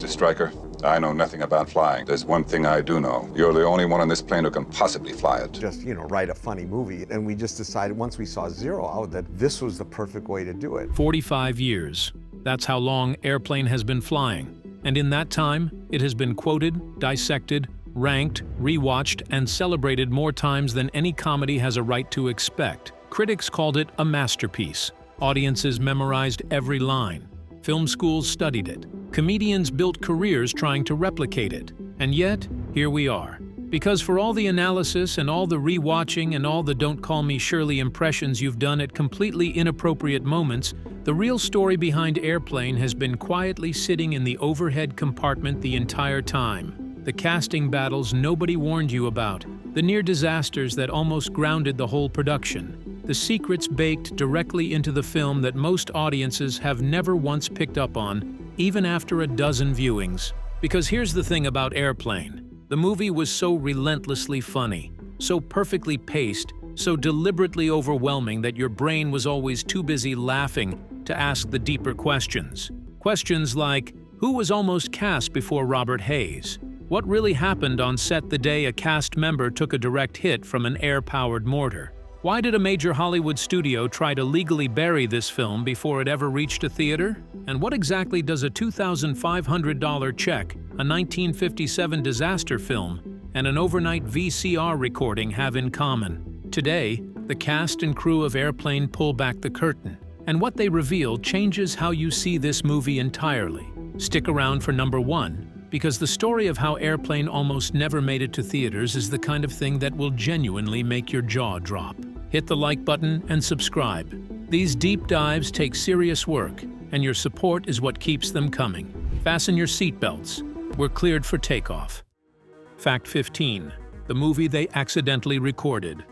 Mr. Stryker. I know nothing about flying. There's one thing I do know. You're the only one on this plane who can possibly fly it. Just, write a funny movie. And we just decided once we saw Zero Hour that this was the perfect way to do it. 45 years. That's how long Airplane has been flying. And in that time, it has been quoted, dissected, ranked, rewatched, and celebrated more times than any comedy has a right to expect. Critics called it a masterpiece. Audiences memorized every line. Film schools studied it. Comedians built careers trying to replicate it. And yet, here we are. Because for all the analysis and all the rewatching and all the "Don't Call Me Shirley" impressions you've done at completely inappropriate moments, the real story behind Airplane has been quietly sitting in the overhead compartment the entire time. The casting battles nobody warned you about, the near disasters that almost grounded the whole production, the secrets baked directly into the film that most audiences have never once picked up on, even after a dozen viewings. Because here's the thing about Airplane. The movie was so relentlessly funny, so perfectly paced, so deliberately overwhelming that your brain was always too busy laughing to ask the deeper questions. Questions like, who was almost cast before Robert Hayes? What really happened on set the day a cast member took a direct hit from an air-powered mortar? Why did a major Hollywood studio try to legally bury this film before it ever reached a theater? And what exactly does a $2,500 check, a 1957 disaster film, and an overnight VCR recording have in common? Today, the cast and crew of Airplane pull back the curtain, and what they reveal changes how you see this movie entirely. Stick around for number 1, because the story of how Airplane almost never made it to theaters is the kind of thing that will genuinely make your jaw drop. Hit the like button and subscribe. These deep dives take serious work, and your support is what keeps them coming. Fasten your seatbelts. We're cleared for takeoff. Fact 15. The movie they accidentally recorded.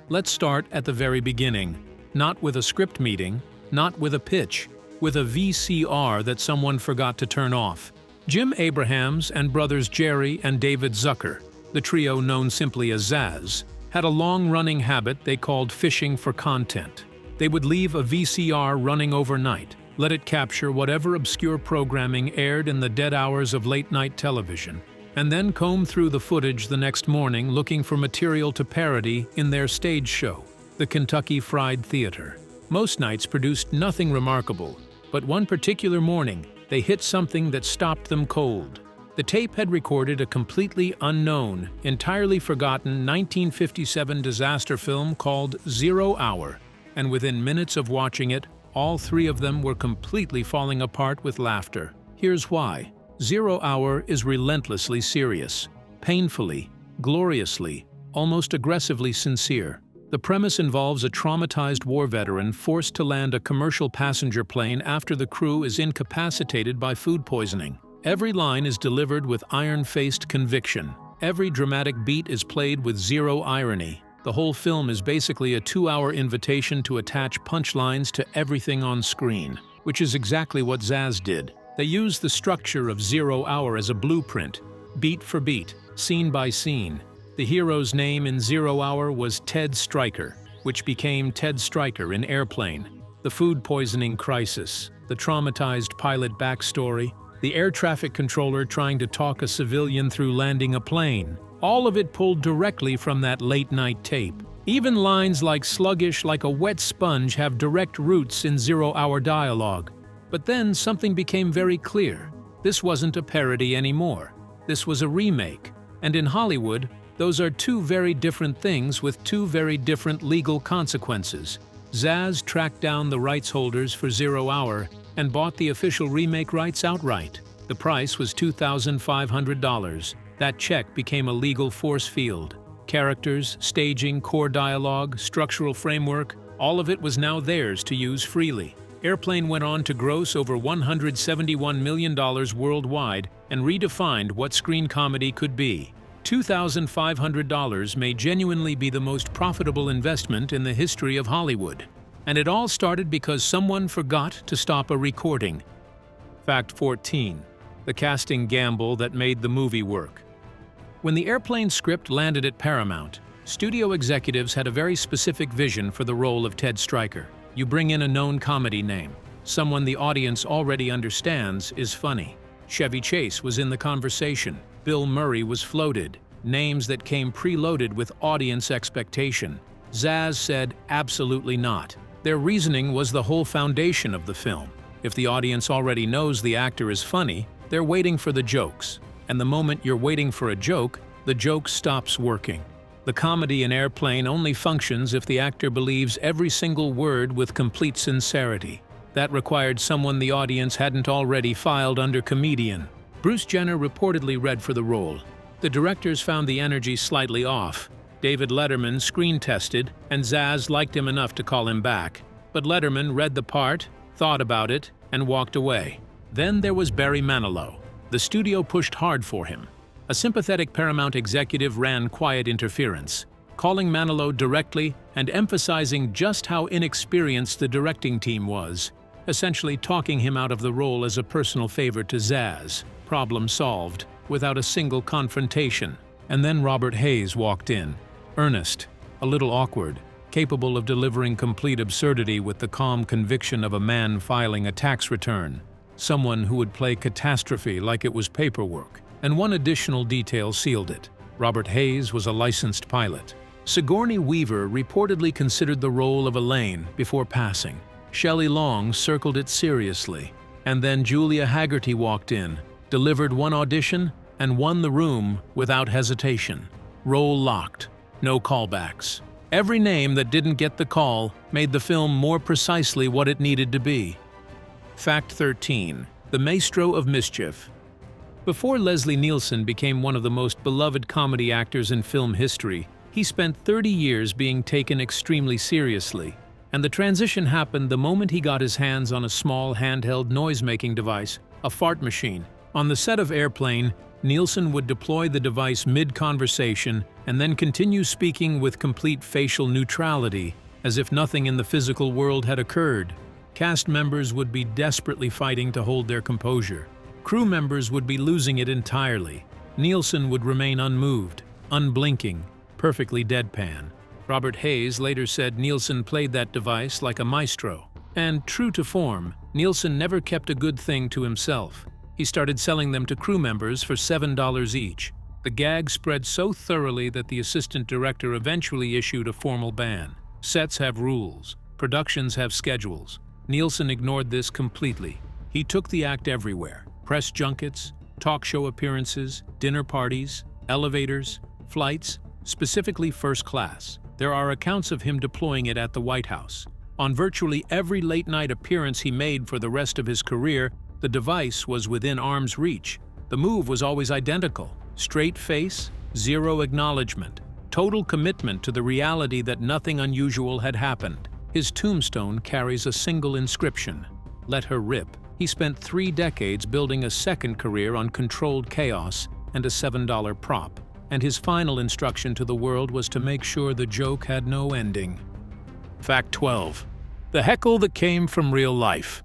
Let's start at the very beginning. Not with a script meeting, not with a pitch, with a VCR that someone forgot to turn off. Jim Abrahams and brothers Jerry and David Zucker, the trio known simply as Zaz, had a long-running habit they called fishing for content. They would leave a VCR running overnight, let it capture whatever obscure programming aired in the dead hours of late-night television, and then comb through the footage the next morning looking for material to parody in their stage show, the Kentucky Fried Theater. Most nights produced nothing remarkable, but one particular morning, they hit something that stopped them cold. The tape had recorded a completely unknown, entirely forgotten 1957 disaster film called 0 Hour, and within minutes of watching it, all three of them were completely falling apart with laughter. Here's why. 0 Hour is relentlessly serious, painfully, gloriously, almost aggressively sincere. The premise involves a traumatized war veteran forced to land a commercial passenger plane after the crew is incapacitated by food poisoning. Every line is delivered with iron-faced conviction. Every dramatic beat is played with zero irony. The whole film is basically a 2-hour invitation to attach punchlines to everything on screen, which is exactly what Zaz did. They used the structure of 0 Hour as a blueprint, beat for beat, scene by scene. The hero's name in 0 Hour was Ted Stryker, which became Ted Stryker in Airplane. The food poisoning crisis, the traumatized pilot backstory, the air traffic controller trying to talk a civilian through landing a plane. All of it pulled directly from that late-night tape. Even lines like "sluggish like a wet sponge" have direct roots in 0 Hour dialogue. But then something became very clear. This wasn't a parody anymore. This was a remake. And in Hollywood, those are two very different things with two very different legal consequences. Zaz tracked down the rights holders for 0 Hour and bought the official remake rights outright. The price was $2,500. That check became a legal force field. Characters, staging, core dialogue, structural framework, all of it was now theirs to use freely. Airplane went on to gross over $171 million worldwide and redefined what screen comedy could be. $2,500 may genuinely be the most profitable investment in the history of Hollywood. And it all started because someone forgot to stop a recording. Fact 14. The casting gamble that made the movie work. When the Airplane script landed at Paramount, studio executives had a very specific vision for the role of Ted Stryker. You bring in a known comedy name, someone the audience already understands is funny. Chevy Chase was in the conversation. Bill Murray was floated, names that came preloaded with audience expectation. Zaz said absolutely not. Their reasoning was the whole foundation of the film. If the audience already knows the actor is funny, they're waiting for the jokes. And the moment you're waiting for a joke, the joke stops working. The comedy in Airplane only functions if the actor believes every single word with complete sincerity. That required someone the audience hadn't already filed under comedian. Bruce Jenner reportedly read for the role. The directors found the energy slightly off. David Letterman screen-tested, and Zaz liked him enough to call him back. But Letterman read the part, thought about it, and walked away. Then there was Barry Manilow. The studio pushed hard for him. A sympathetic Paramount executive ran quiet interference, calling Manilow directly and emphasizing just how inexperienced the directing team was, essentially talking him out of the role as a personal favor to Zaz. Problem solved, without a single confrontation. And then Robert Hayes walked in, earnest, a little awkward, capable of delivering complete absurdity with the calm conviction of a man filing a tax return, someone who would play catastrophe like it was paperwork. And one additional detail sealed it. Robert Hayes was a licensed pilot. Sigourney Weaver reportedly considered the role of Elaine before passing. Shelley Long circled it seriously. And then Julia Haggerty walked in, delivered one audition, and won the room without hesitation. Role locked. No callbacks. Every name that didn't get the call made the film more precisely what it needed to be. Fact 13. The Maestro of Mischief. Before Leslie Nielsen became one of the most beloved comedy actors in film history, he spent 30 years being taken extremely seriously. And the transition happened the moment he got his hands on a small handheld noise-making device, a fart machine. On the set of Airplane, Nielsen would deploy the device mid-conversation and then continue speaking with complete facial neutrality, as if nothing in the physical world had occurred. Cast members would be desperately fighting to hold their composure. Crew members would be losing it entirely. Nielsen would remain unmoved, unblinking, perfectly deadpan. Robert Hayes later said Nielsen played that device like a maestro. And true to form, Nielsen never kept a good thing to himself. He started selling them to crew members for $7 each. The gag spread so thoroughly that the assistant director eventually issued a formal ban. Sets have rules. Productions have schedules. Nielsen ignored this completely. He took the act everywhere. Press junkets, talk show appearances, dinner parties, elevators, flights, specifically first class. There are accounts of him deploying it at the White House. On virtually every late-night appearance he made for the rest of his career, the device was within arm's reach. The move was always identical. Straight face, zero acknowledgement. Total commitment to the reality that nothing unusual had happened. His tombstone carries a single inscription: "Let her rip." He spent 3 decades building a second career on controlled chaos and a $7 prop, and his final instruction to the world was to make sure the joke had no ending. Fact 12. The heckle that came from real life.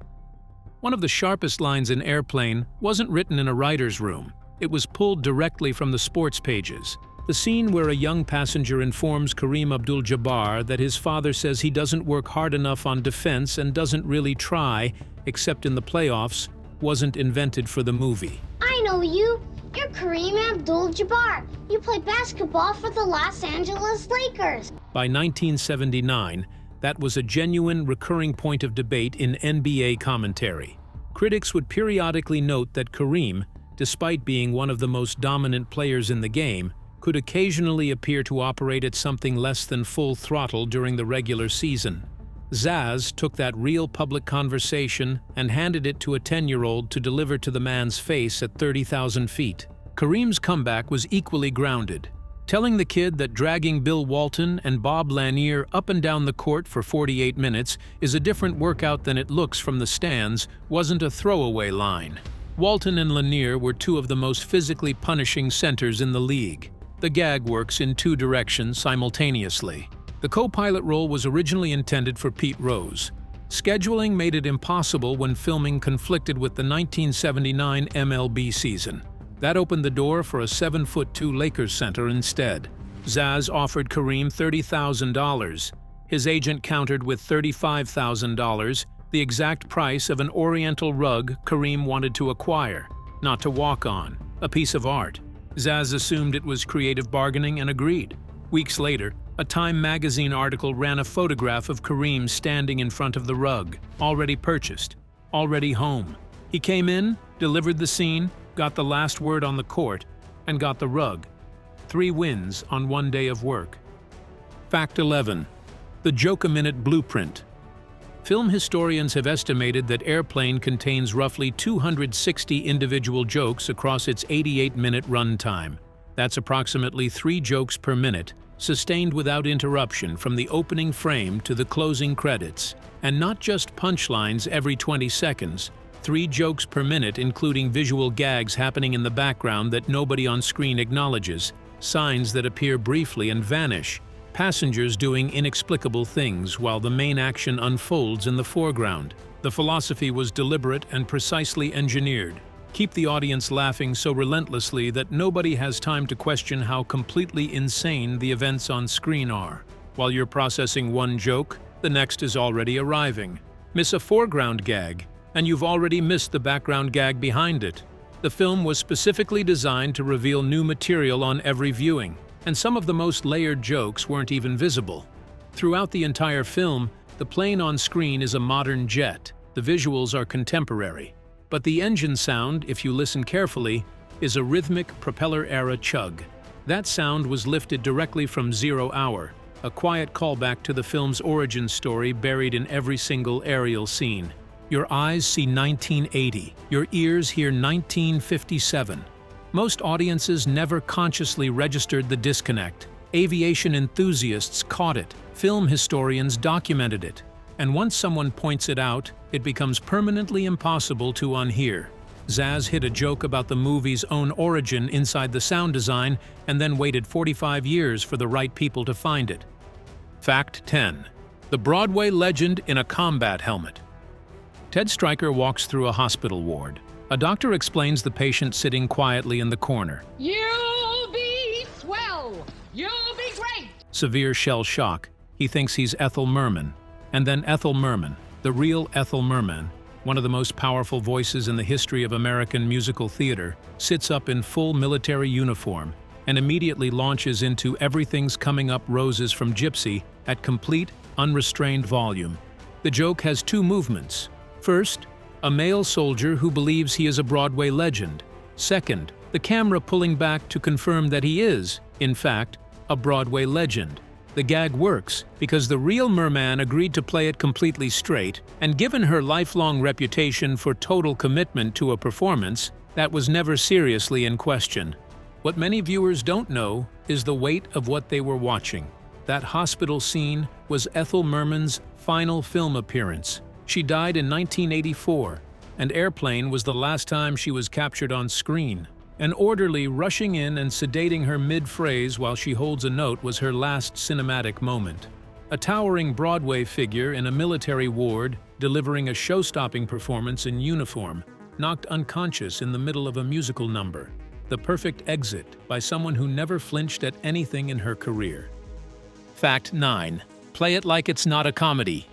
One of the sharpest lines in Airplane wasn't written in a writer's room. It was pulled directly from the sports pages. The scene where a young passenger informs Kareem Abdul-Jabbar that his father says he doesn't work hard enough on defense and doesn't really try, except in the playoffs, wasn't invented for the movie. I know you. You're Kareem Abdul-Jabbar. You play basketball for the Los Angeles Lakers. By 1979, that was a genuine, recurring point of debate in NBA commentary. Critics would periodically note that Kareem, despite being one of the most dominant players in the game, could occasionally appear to operate at something less than full throttle during the regular season. Zaz took that real public conversation and handed it to a 10-year-old to deliver to the man's face at 30,000 feet. Kareem's comeback was equally grounded, telling the kid that dragging Bill Walton and Bob Lanier up and down the court for 48 minutes is a different workout than it looks from the stands wasn't a throwaway line. Walton and Lanier were 2 of the most physically punishing centers in the league. The gag works in 2 directions simultaneously. The co-pilot role was originally intended for Pete Rose. Scheduling made it impossible when filming conflicted with the 1979 MLB season. That opened the door for a 7'2" Lakers center instead. Zaz offered Kareem $30,000. His agent countered with $35,000, the exact price of an Oriental rug Kareem wanted to acquire. not to walk on, a piece of art. Zaz assumed it was creative bargaining and agreed. Weeks later, a Time magazine article ran a photograph of Kareem standing in front of the rug, already purchased, already home. He came in, delivered the scene, got the last word on the court, and got the rug. 3 wins on 1 day of work. Fact 11. The Joke-a-Minute Blueprint. Film historians have estimated that Airplane contains roughly 260 individual jokes across its 88-minute runtime. That's approximately 3 jokes per minute, sustained without interruption from the opening frame to the closing credits. And not just punchlines every 20 seconds, 3 jokes per minute including visual gags happening in the background that nobody on screen acknowledges, signs that appear briefly and vanish, passengers doing inexplicable things while the main action unfolds in the foreground. The philosophy was deliberate and precisely engineered. Keep the audience laughing so relentlessly that nobody has time to question how completely insane the events on screen are. While you're processing one joke, the next is already arriving. Miss a foreground gag, and you've already missed the background gag behind it. The film was specifically designed to reveal new material on every viewing, and some of the most layered jokes weren't even visible. Throughout the entire film, the plane on screen is a modern jet. The visuals are contemporary. But the engine sound, if you listen carefully, is a rhythmic propeller-era chug. That sound was lifted directly from 0 Hour, a quiet callback to the film's origin story buried in every single aerial scene. Your eyes see 1980, your ears hear 1957. Most audiences never consciously registered the disconnect. Aviation enthusiasts caught it, film historians documented it, and once someone points it out, it becomes permanently impossible to unhear. Zaz hit a joke about the movie's own origin inside the sound design and then waited 45 years for the right people to find it. Fact 10. The Broadway legend in a combat helmet. Ted Stryker walks through a hospital ward. A doctor explains the patient sitting quietly in the corner. You'll be swell! You'll be great! Severe shell shock. He thinks he's Ethel Merman. And then Ethel Merman, the real Ethel Merman, one of the most powerful voices in the history of American musical theater, sits up in full military uniform and immediately launches into Everything's Coming Up Roses from Gypsy at complete, unrestrained volume. The joke has 2 movements. First, a male soldier who believes he is a Broadway legend. Second, the camera pulling back to confirm that he is, in fact, a Broadway legend. The gag works because the real Merman agreed to play it completely straight, and given her lifelong reputation for total commitment to a performance, that was never seriously in question. What many viewers don't know is the weight of what they were watching. That hospital scene was Ethel Merman's final film appearance. She died in 1984, and Airplane was the last time she was captured on screen. An orderly rushing in and sedating her mid-phrase while she holds a note was her last cinematic moment. A towering Broadway figure in a military ward, delivering a show-stopping performance in uniform, knocked unconscious in the middle of a musical number. The perfect exit by someone who never flinched at anything in her career. Fact 9. Play it like it's not a comedy.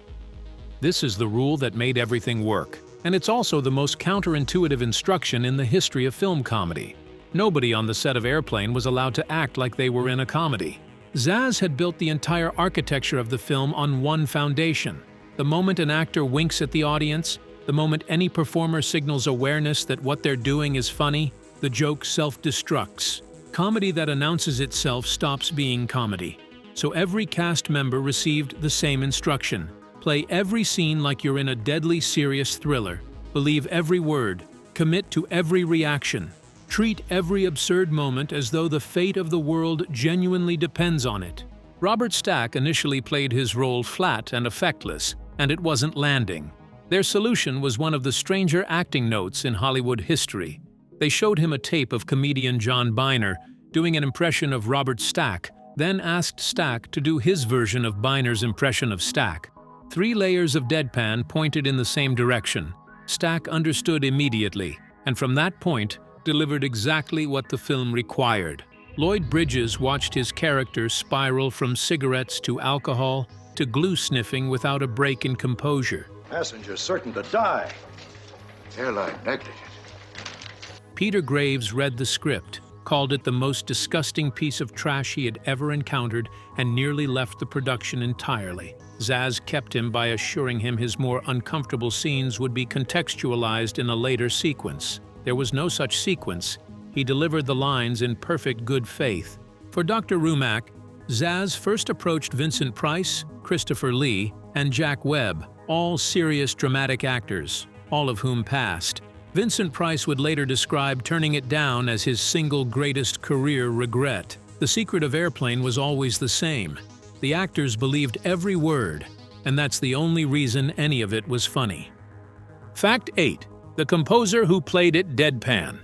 This is the rule that made everything work. And it's also the most counterintuitive instruction in the history of film comedy. Nobody on the set of Airplane was allowed to act like they were in a comedy. Zaz had built the entire architecture of the film on one foundation. The moment an actor winks at the audience, the moment any performer signals awareness that what they're doing is funny, the joke self-destructs. Comedy that announces itself stops being comedy. So every cast member received the same instruction. Play every scene like you're in a deadly serious thriller. Believe every word. Commit to every reaction. Treat every absurd moment as though the fate of the world genuinely depends on it. Robert Stack initially played his role flat and effectless, and it wasn't landing. Their solution was one of the stranger acting notes in Hollywood history. They showed him a tape of comedian John Byner doing an impression of Robert Stack, then asked Stack to do his version of Byner's impression of Stack. 3 layers of deadpan pointed in the same direction. Stack understood immediately, and from that point, delivered exactly what the film required. Lloyd Bridges watched his character spiral from cigarettes to alcohol to glue sniffing without a break in composure. Passenger certain to die. Airline negligent. Peter Graves read the script, called it the most disgusting piece of trash he had ever encountered, and nearly left the production entirely. Zaz kept him by assuring him his more uncomfortable scenes would be contextualized in a later sequence. There was no such sequence. He delivered the lines in perfect good faith. For Dr. Rumack, Zaz first approached Vincent Price, Christopher Lee, and Jack Webb, all serious dramatic actors, all of whom passed. Vincent Price would later describe turning it down as his single greatest career regret. The secret of Airplane was always the same. The actors believed every word, and that's the only reason any of it was funny. Fact 8. The composer who played it deadpan.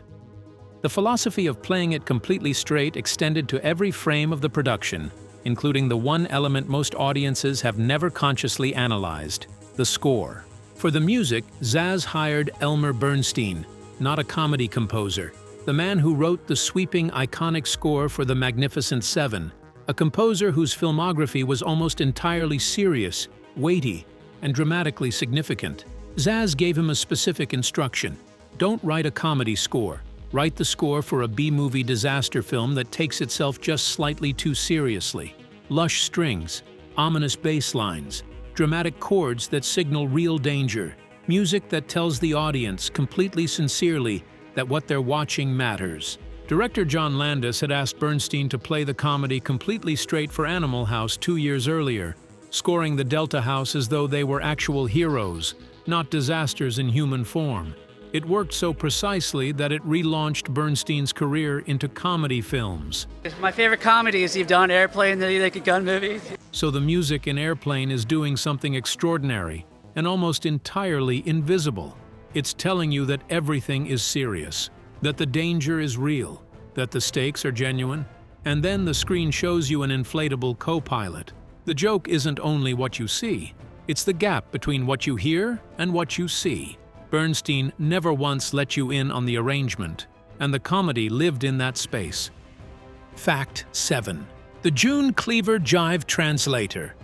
The philosophy of playing it completely straight extended to every frame of the production, including the one element most audiences have never consciously analyzed: the score. For the music, Zaz hired Elmer Bernstein, not a comedy composer, the man who wrote the sweeping, iconic score for The Magnificent Seven, a composer whose filmography was almost entirely serious, weighty, and dramatically significant. Zaz gave him a specific instruction: don't write a comedy score. Write the score for a B-movie disaster film that takes itself just slightly too seriously. Lush strings, ominous bass lines, dramatic chords that signal real danger, music that tells the audience completely sincerely that what they're watching matters. Director John Landis had asked Bernstein to play the comedy completely straight for Animal House 2 years earlier, scoring the Delta House as though they were actual heroes, not disasters in human form. It worked so precisely that it relaunched Bernstein's career into comedy films. My favorite comedies you've done, Airplane, the Naked Gun movies. So the music in Airplane is doing something extraordinary and almost entirely invisible. It's telling you that everything is serious, that the danger is real, that the stakes are genuine, and then the screen shows you an inflatable co-pilot. The joke isn't only what you see, it's the gap between what you hear and what you see. Bernstein never once let you in on the arrangement, and the comedy lived in that space. Fact 7. The June Cleaver Jive Translator.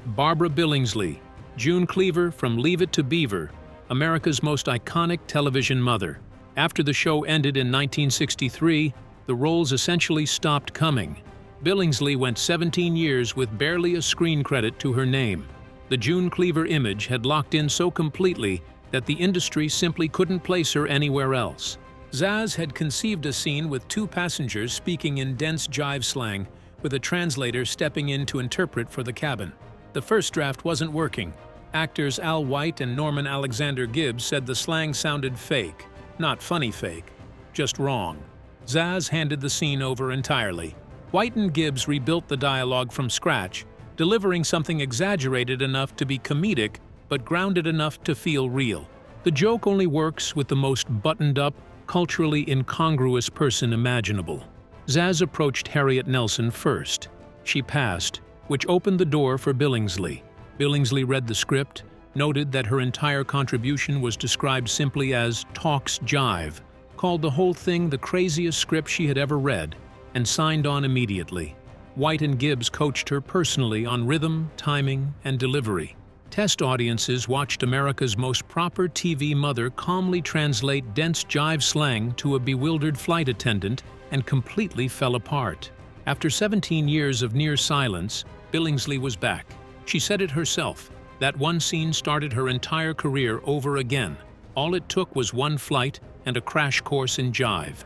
Barbara Billingsley, June Cleaver from Leave It to Beaver, America's most iconic television mother. After the show ended in 1963, the roles essentially stopped coming. Billingsley went 17 years with barely a screen credit to her name. The June Cleaver image had locked in so completely that the industry simply couldn't place her anywhere else. Zaz had conceived a scene with 2 passengers speaking in dense jive slang, with a translator stepping in to interpret for the cabin. The first draft wasn't working. Actors Al White and Norman Alexander Gibbs said the slang sounded fake. Not funny fake, just wrong. Zaz handed the scene over entirely. White and Gibbs rebuilt the dialogue from scratch, delivering something exaggerated enough to be comedic but grounded enough to feel real. The joke only works with the most buttoned-up, culturally incongruous person imaginable. Zaz approached Harriet Nelson first. She passed, which opened the door for Billingsley. Billingsley read the script, noted that her entire contribution was described simply as "talks jive," called the whole thing the craziest script she had ever read, and signed on immediately. White and Gibbs coached her personally on rhythm, timing, and delivery. Test audiences watched America's most proper TV mother calmly translate dense jive slang to a bewildered flight attendant and completely fell apart. After 17 years of near silence, Billingsley was back. She said it herself. That one scene started her entire career over again. All it took was one flight and a crash course in jive.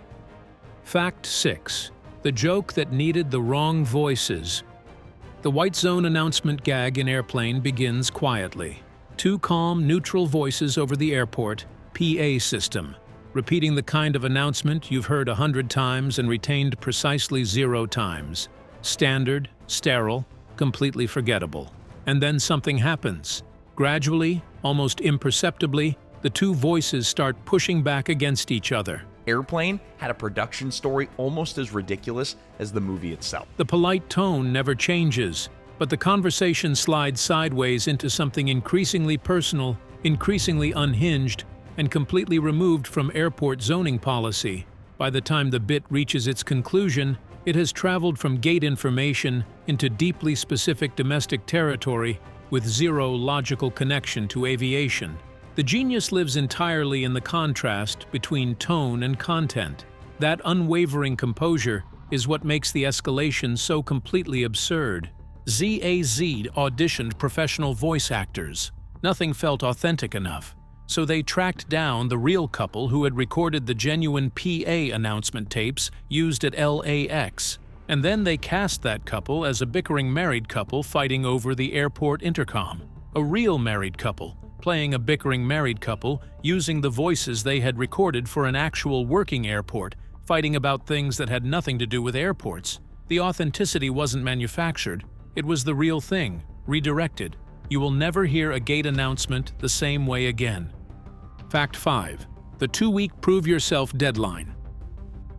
Fact 6. The joke that needed the wrong voices. The White Zone announcement gag in Airplane begins quietly. 2 calm, neutral voices over the airport, PA system, repeating the kind of announcement you've heard 100 times and retained precisely 0 times. Standard, sterile, completely forgettable. And then something happens. Gradually, almost imperceptibly, the 2 voices start pushing back against each other. Airplane had a production story almost as ridiculous as the movie itself. The polite tone never changes, but the conversation slides sideways into something increasingly personal, increasingly unhinged, and completely removed from airport zoning policy. By the time the bit reaches its conclusion, it has traveled from gate information into deeply specific domestic territory with 0 logical connection to aviation. The genius lives entirely in the contrast between tone and content. That unwavering composure is what makes the escalation so completely absurd. ZAZ auditioned professional voice actors. Nothing felt authentic enough, so they tracked down the real couple who had recorded the genuine PA announcement tapes used at LAX. And then they cast that couple as a bickering married couple fighting over the airport intercom. A real married couple, playing a bickering married couple using the voices they had recorded for an actual working airport, fighting about things that had nothing to do with airports. The authenticity wasn't manufactured. It was the real thing, redirected. You will never hear a gate announcement the same way again. Fact 5. The 2-week prove yourself deadline.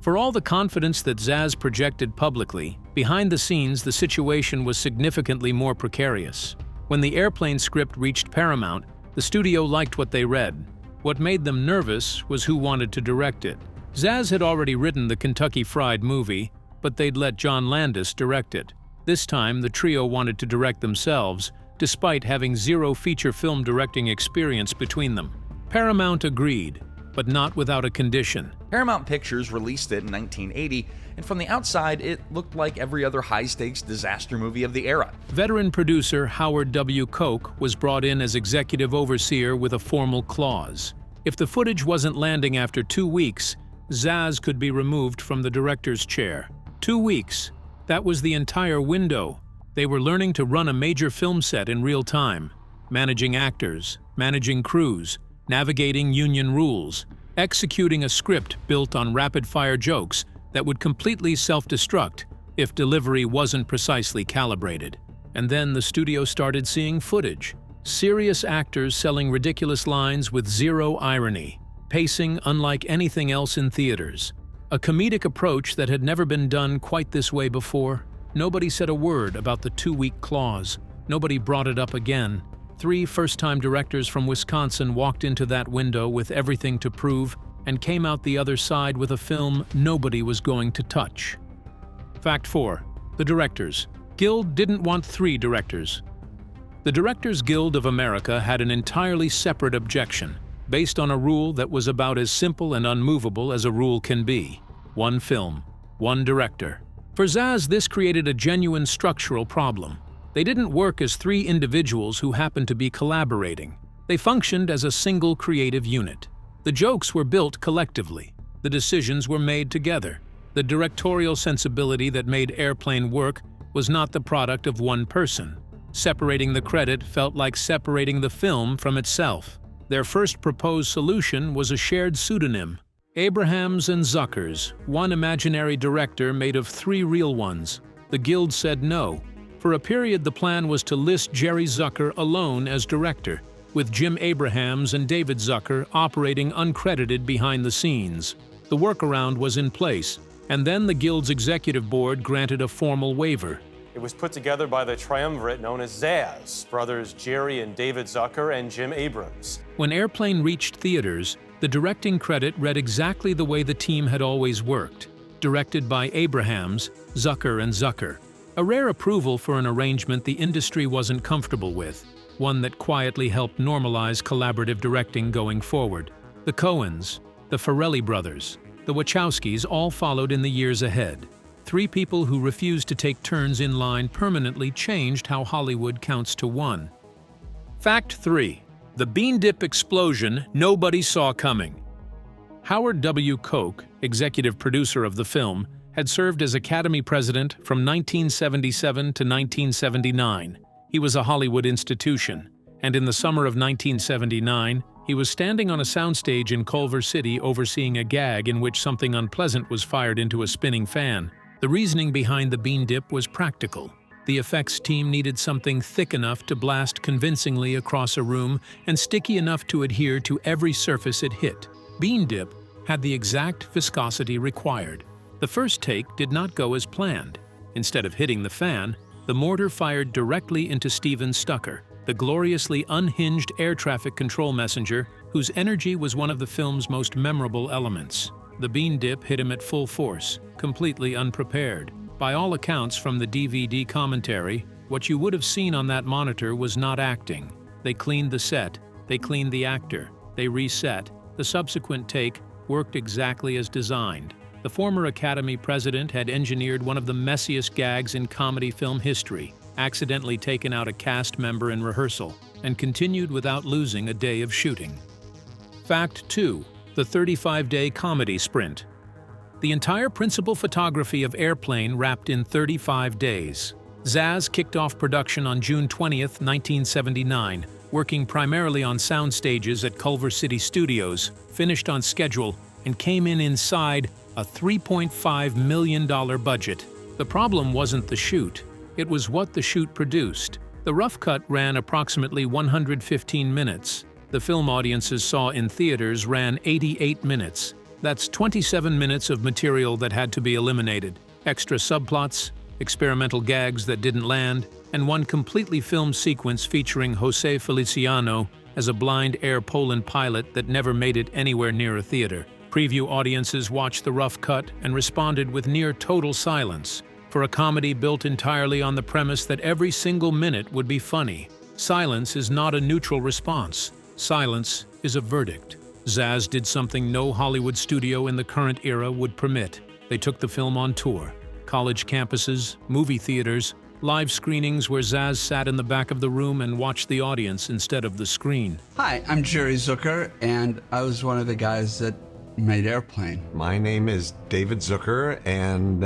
For all the confidence that Zaz projected publicly, behind the scenes the situation was significantly more precarious. When the Airplane script reached Paramount, the studio liked what they read. What made them nervous was who wanted to direct it. Zaz had already written the Kentucky Fried Movie, but they'd let John Landis direct it. This time, the trio wanted to direct themselves, despite having zero feature film directing experience between them. Paramount agreed, but not without a condition. Paramount Pictures released it in 1980, and from the outside, it looked like every other high-stakes disaster movie of the era. Veteran producer Howard W. Koch was brought in as executive overseer with a formal clause. If the footage wasn't landing after 2 weeks, Zaz could be removed from the director's chair. 2 weeks. That was the entire window. They were learning to run a major film set in real time, managing actors, managing crews, navigating union rules, executing a script built on rapid-fire jokes that would completely self-destruct if delivery wasn't precisely calibrated. And then the studio started seeing footage. Serious actors selling ridiculous lines with zero irony, pacing unlike anything else in theaters. A comedic approach that had never been done quite this way before. Nobody said a word about the 2-week clause. Nobody brought it up again. 3 first-time directors from Wisconsin walked into that window with everything to prove and came out the other side with a film nobody was going to touch. Fact 4. The Directors Guild didn't want 3 directors. The Directors Guild of America had an entirely separate objection, based on a rule that was about as simple and unmovable as a rule can be. 1 film, 1 director. For Zaz, this created a genuine structural problem. They didn't work as 3 individuals who happened to be collaborating. They functioned as a single creative unit. The jokes were built collectively. The decisions were made together. The directorial sensibility that made Airplane work was not the product of one person. Separating the credit felt like separating the film from itself. Their first proposed solution was a shared pseudonym, Abrahams and Zuckers, 1 imaginary director made of 3 real ones. The Guild said no. For a period, the plan was to list Jerry Zucker alone as director, with Jim Abrahams and David Zucker operating uncredited behind the scenes. The workaround was in place, and then the Guild's executive board granted a formal waiver. It was put together by the triumvirate known as Zaz, brothers Jerry and David Zucker and Jim Abrams. When Airplane reached theaters, the directing credit read exactly the way the team had always worked, directed by Abrahams, Zucker and Zucker. A rare approval for an arrangement the industry wasn't comfortable with, one that quietly helped normalize collaborative directing going forward. The Coens, the Farrelly brothers, the Wachowskis all followed in the years ahead. 3 people who refused to take turns in line permanently changed how Hollywood counts to 1. Fact 3. The bean dip explosion nobody saw coming. Howard W. Koch, executive producer of the film, had served as Academy President from 1977 to 1979. He was a Hollywood institution, and in the summer of 1979, he was standing on a soundstage in Culver City overseeing a gag in which something unpleasant was fired into a spinning fan. The reasoning behind the bean dip was practical. The effects team needed something thick enough to blast convincingly across a room and sticky enough to adhere to every surface it hit. Bean dip had the exact viscosity required. The first take did not go as planned. Instead of hitting the fan, the mortar fired directly into Steven Stucker, the gloriously unhinged air traffic control messenger whose energy was one of the film's most memorable elements. The bean dip hit him at full force, completely unprepared. By all accounts from the DVD commentary, what you would have seen on that monitor was not acting. They cleaned the set, They cleaned the actor. They reset. The subsequent take worked exactly as designed. The former Academy president had engineered one of the messiest gags in comedy film history, accidentally taken out a cast member in rehearsal, and continued without losing a day of shooting. Fact 2. The 35-day comedy sprint. The entire principal photography of Airplane wrapped in 35 days. Zaz kicked off production on June 20, 1979, working primarily on sound stages at Culver City Studios, finished on schedule, and came in inside a $3.5 million budget. The problem wasn't the shoot. It was what the shoot produced. The rough cut ran approximately 115 minutes. The film audiences saw in theaters ran 88 minutes. That's 27 minutes of material that had to be eliminated. Extra subplots, experimental gags that didn't land, and one completely filmed sequence featuring Jose Feliciano as a blind Air Poland pilot that never made it anywhere near a theater. Preview audiences watched the rough cut and responded with near total silence. For a comedy built entirely on the premise that every single minute would be funny, silence is not a neutral response. Silence is a verdict. Zaz did something no Hollywood studio in the current era would permit. They took the film on tour. College campuses, movie theaters, live screenings where Zaz sat in the back of the room and watched the audience instead of the screen. Hi, I'm Jerry Zucker, and I was one of the guys that made Airplane. My name is David Zucker, and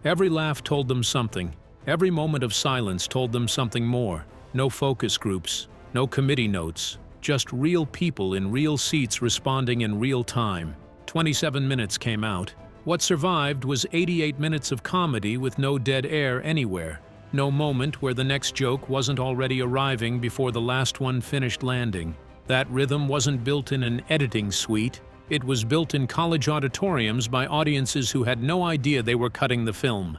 Every laugh told them something. Every moment of silence told them something more. No focus groups, no committee notes, just real people in real seats responding in real time. 27 minutes came out. What survived was 88 minutes of comedy with no dead air anywhere. No moment where the next joke wasn't already arriving before the last one finished landing. That rhythm wasn't built in an editing suite. It was built in college auditoriums by audiences who had no idea they were cutting the film.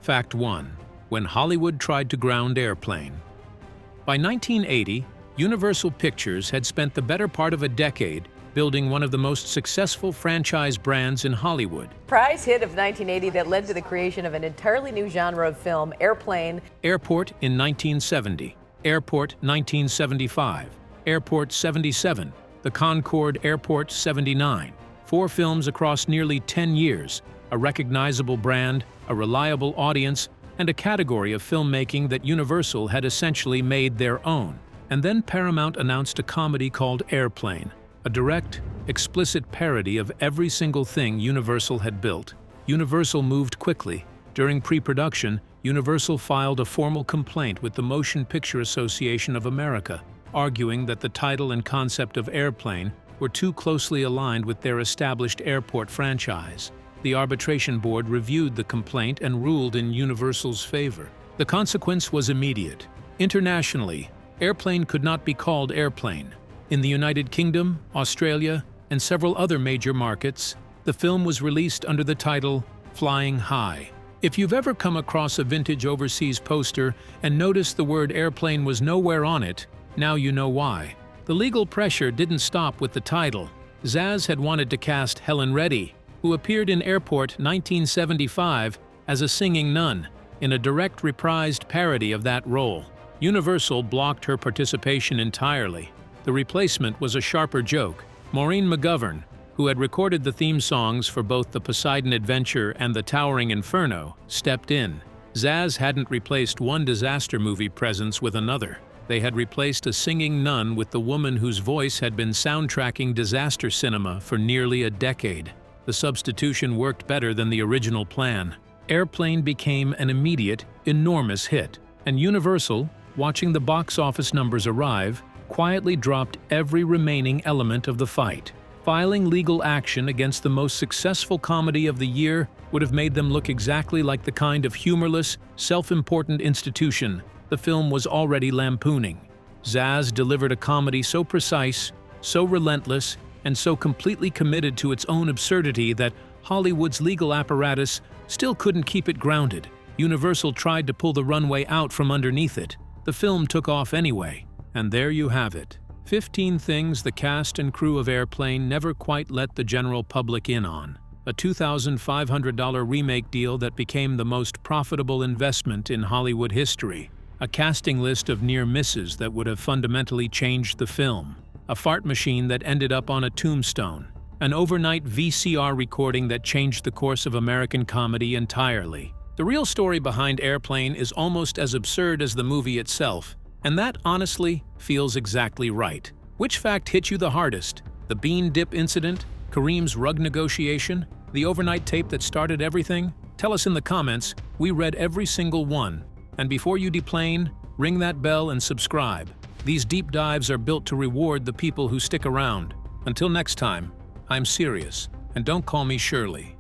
Fact 1. When Hollywood tried to ground Airplane. By 1980, Universal Pictures had spent the better part of a decade building one of the most successful franchise brands in Hollywood. Prize hit of 1980 that led to the creation of an entirely new genre of film, Airplane. Airport in 1970, Airport 1975, Airport 77, The Concorde Airport 79. 4 films across nearly 10 years, a recognizable brand, a reliable audience, and a category of filmmaking that Universal had essentially made their own. And then Paramount announced a comedy called Airplane, a direct, explicit parody of every single thing Universal had built. Universal moved quickly. During pre-production, Universal filed a formal complaint with the Motion Picture Association of America, arguing that the title and concept of Airplane were too closely aligned with their established airport franchise. The arbitration board reviewed the complaint and ruled in Universal's favor. The consequence was immediate. Internationally, Airplane could not be called Airplane. In the United Kingdom, Australia, and several other major markets, the film was released under the title Flying High. If you've ever come across a vintage overseas poster and noticed the word Airplane was nowhere on it, now you know why. The legal pressure didn't stop with the title. Zaz had wanted to cast Helen Reddy, who appeared in Airport 1975 as a singing nun, in a direct reprised parody of that role. Universal blocked her participation entirely. The replacement was a sharper joke. Maureen McGovern, who had recorded the theme songs for both The Poseidon Adventure and The Towering Inferno, stepped in. Zaz hadn't replaced one disaster movie presence with another. They had replaced a singing nun with the woman whose voice had been soundtracking disaster cinema for nearly a decade. The substitution worked better than the original plan. Airplane became an immediate, enormous hit, and Universal, watching the box office numbers arrive, quietly dropped every remaining element of the fight. Filing legal action against the most successful comedy of the year would have made them look exactly like the kind of humorless, self-important institution the film was already lampooning. Zaz delivered a comedy so precise, so relentless, and so completely committed to its own absurdity that Hollywood's legal apparatus still couldn't keep it grounded. Universal tried to pull the runway out from underneath it. The film took off anyway. And there you have it. 15 things the cast and crew of Airplane never quite let the general public in on. A $2,500 remake deal that became the most profitable investment in Hollywood history. a casting list of near misses that would have fundamentally changed the film, a fart machine that ended up on a tombstone, an overnight VCR recording that changed the course of American comedy entirely. The real story behind Airplane is almost as absurd as the movie itself, and that, honestly, feels exactly right. Which fact hit you the hardest? The bean dip incident? Kareem's rug negotiation? The overnight tape that started everything? Tell us in the comments. We read every single one. And before you deplane, ring that bell and subscribe. These deep dives are built to reward the people who stick around. Until next time, I'm serious, and don't call me Shirley.